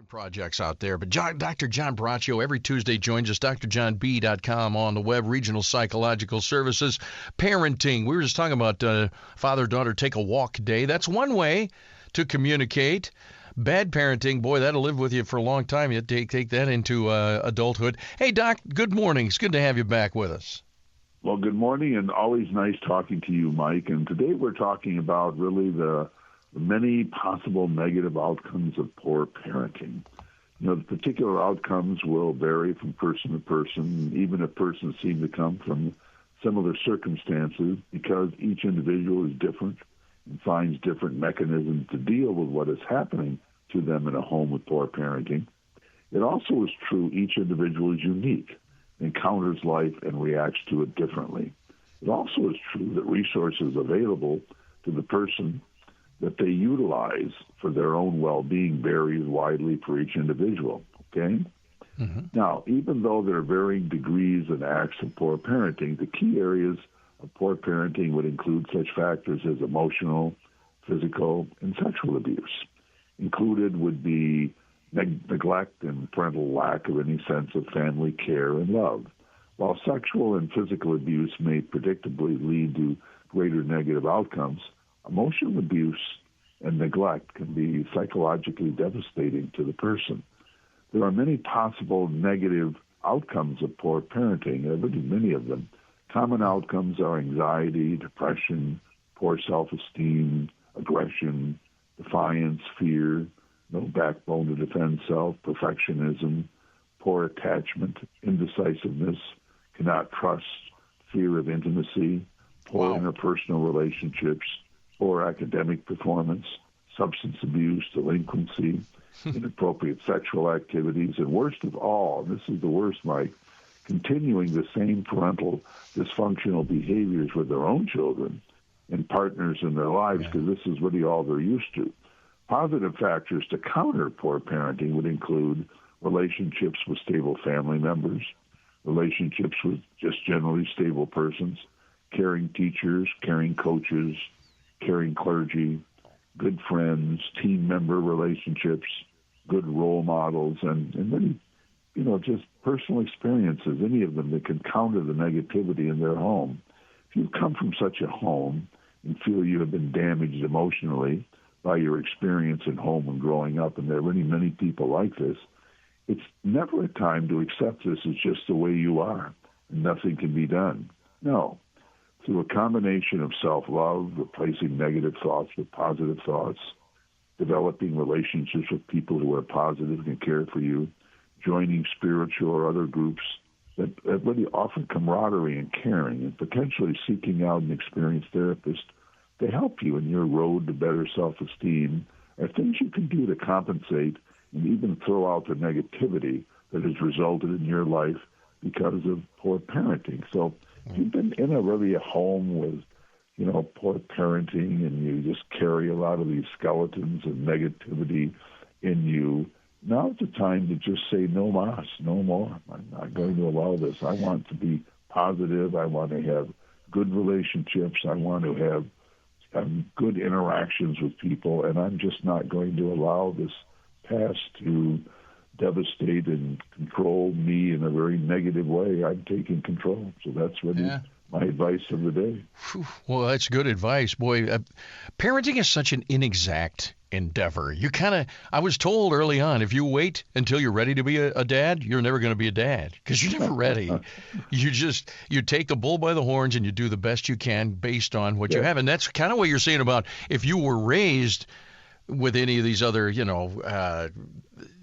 Projects out there, but Dr. John Braccio every Tuesday joins us. drjohnb.com on the web. Regional Psychological Services, parenting. We were just talking about father-daughter take a walk day. That's one way to communicate. Bad parenting, boy, that'll live with you for a long time. You take that into adulthood. Hey, Doc, good morning. It's good to have you back with us. Well, good morning, and always nice talking to you, Mike. And today we're talking about really the many possible negative outcomes of poor parenting. You know, the particular outcomes will vary from person to person, even if persons seem to come from similar circumstances, because each individual is different and finds different mechanisms to deal with what is happening to them in a home with poor parenting. It also is true each individual is unique, encounters life, and reacts to it differently. It also is true that resources available to the person that they utilize for their own well-being varies widely for each individual, okay? Mm-hmm. Now, even though there are varying degrees and acts of poor parenting, the key areas of poor parenting would include such factors as emotional, physical, and sexual abuse. Included would be neglect and parental lack of any sense of family care and love. While sexual and physical abuse may predictably lead to greater negative outcomes, emotional abuse and neglect can be psychologically devastating to the person. There are many possible negative outcomes of poor parenting, many of them. Common outcomes are anxiety, depression, poor self-esteem, aggression, defiance, fear, no backbone to defend self, perfectionism, poor attachment, indecisiveness, cannot trust, fear of intimacy, poor interpersonal relationships, poor academic performance, substance abuse, delinquency, inappropriate sexual activities, and worst of all, and this is the worst, Mike, continuing the same parental dysfunctional behaviors with their own children and partners in their lives, because this is really all they're used to. Positive factors to counter poor parenting would include relationships with stable family members, relationships with just generally stable persons, caring teachers, caring coaches, caring clergy, good friends, team member relationships, good role models, and many, just personal experiences, any of them that can counter the negativity in their home. If you come from such a home and feel you have been damaged emotionally by your experience in home and growing up, and there are really many people like this, it's never a time to accept this as just the way you are and nothing can be done. No. Through a combination of self-love, replacing negative thoughts with positive thoughts, developing relationships with people who are positive and care for you, joining spiritual or other groups that really offer camaraderie and caring, and potentially seeking out an experienced therapist to help you in your road to better self-esteem, are things you can do to compensate and even throw out the negativity that has resulted in your life because of poor parenting. So if you've been in a home with, poor parenting, and you just carry a lot of these skeletons of negativity in you, now's the time to just say no mas, no more. I'm not going to allow this. I want to be positive. I want to have good relationships. I want to have good interactions with people, and I'm just not going to allow this past to devastate and control me in a very negative way. I'm taking control. So that's really my advice of the day. Well, that's good advice. Boy, parenting is such an inexact endeavor. I was told early on, if you wait until you're ready to be a dad, you're never going to be a dad because you're never ready. You take the bull by the horns and you do the best you can based on what you have. And that's kind of what you're saying about if you were raised with any of these other,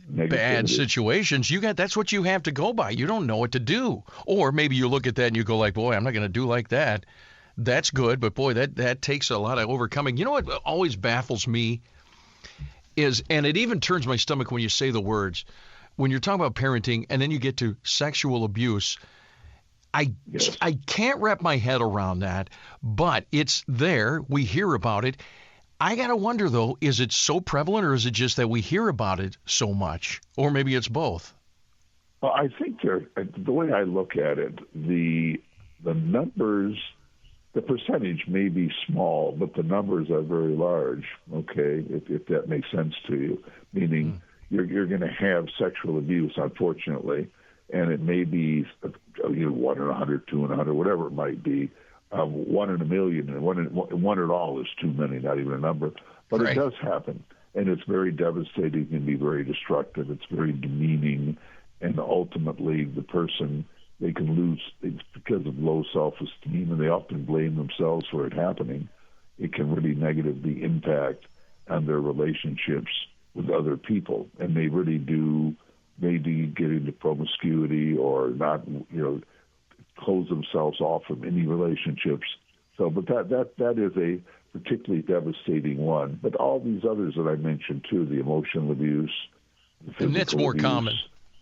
bad situations, that's what you have to go by. You don't know what to do. Or maybe you look at that and you go like, boy, I'm not going to do like that. That's good, but boy, that takes a lot of overcoming. You know what always baffles me is, and it even turns my stomach when you say the words, when you're talking about parenting and then you get to sexual abuse, I can't wrap my head around that, but it's there. We hear about it. I got to wonder, though, is it so prevalent or is it just that we hear about it so much? Or maybe it's both. Well, I think the way I look at it, the numbers, the percentage may be small, but the numbers are very large, okay, if that makes sense to you. Meaning, you're going to have sexual abuse, unfortunately, and it may be 1 in 100, 2 in 100, whatever it might be. 1 in a million, and one at all is too many, not even a number. But Right. It does happen, and it's very devastating and be very destructive. It's very demeaning, and ultimately the person, they can lose it's because of low self-esteem, and they often blame themselves for it happening. It can really negatively impact on their relationships with other people, and they really do maybe get into promiscuity or not, close themselves off from any relationships. So, but that is a particularly devastating one. But all these others that I mentioned too, the emotional abuse, the physical And that's more abuse, common.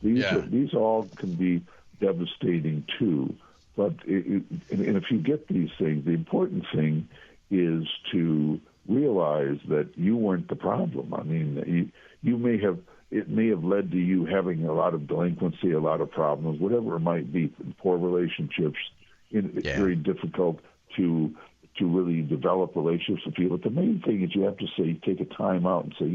These all can be devastating too. But and if you get these things, the important thing is to realize that you weren't the problem. I mean, it may have led to you having a lot of delinquency, a lot of problems, whatever it might be, poor relationships. It's very difficult to really develop relationships with people. But the main thing is you have to take a time out and say,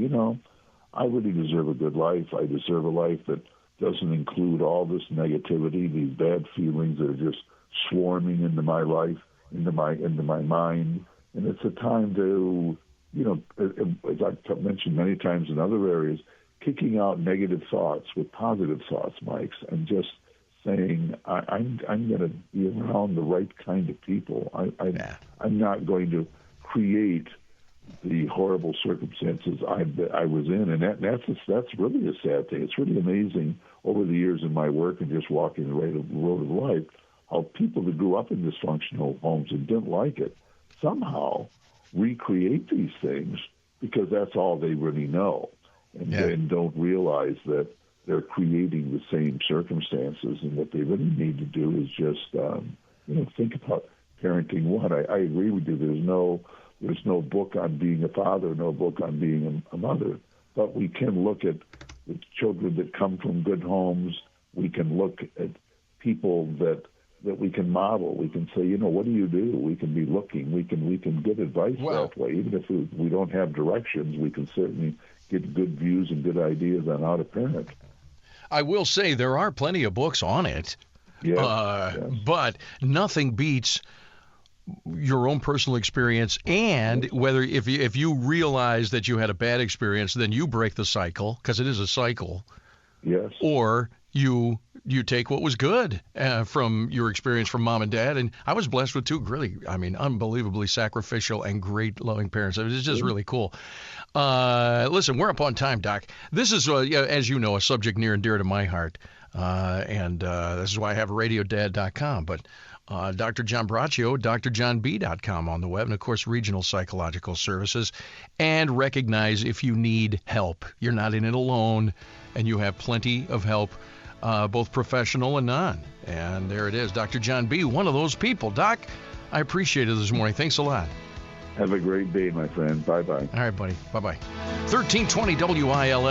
I really deserve a good life. I deserve a life that doesn't include all this negativity, these bad feelings that are just swarming into my life, into my mind. And it's a time to, as I've mentioned many times in other areas, kicking out negative thoughts with positive thoughts, Mike, and just saying, I'm going to be around the right kind of people. I'm not going to create the horrible circumstances I was in, and that's really a sad thing. It's really amazing over the years in my work and just walking the road of life, how people that grew up in dysfunctional homes and didn't like it somehow recreate these things because that's all they really know, and then don't realize that they're creating the same circumstances, and what they really need to do is just think about parenting. I agree with you. There's no book on being a father, no book on being a mother, but we can look at the children that come from good homes. We can look at people that we can model. We can say, what do you do? We can be looking. We can get advice that way. Even if we don't have directions, we can certainly get good views and good ideas on how to parent. I will say there are plenty of books on it, Yes. But nothing beats your own personal experience, and whether if you realize that you had a bad experience, then you break the cycle, because it is a cycle. Yes. Or you take what was good from your experience from mom and dad. And I was blessed with two really, unbelievably sacrificial and great loving parents. It was just really cool. Listen, we're up on time, Doc. This is, as you know, a subject near and dear to my heart. And this is why I have radiodad.com. But Dr. John Braccio, drjohnb.com on the web, and of course, Regional Psychological Services. And recognize if you need help, you're not in it alone, and you have plenty of help, both professional and non. And there it is, Dr. John B., one of those people. Doc, I appreciate it this morning. Thanks a lot. Have a great day, my friend. Bye-bye. All right, buddy. Bye-bye. 1320 WILS.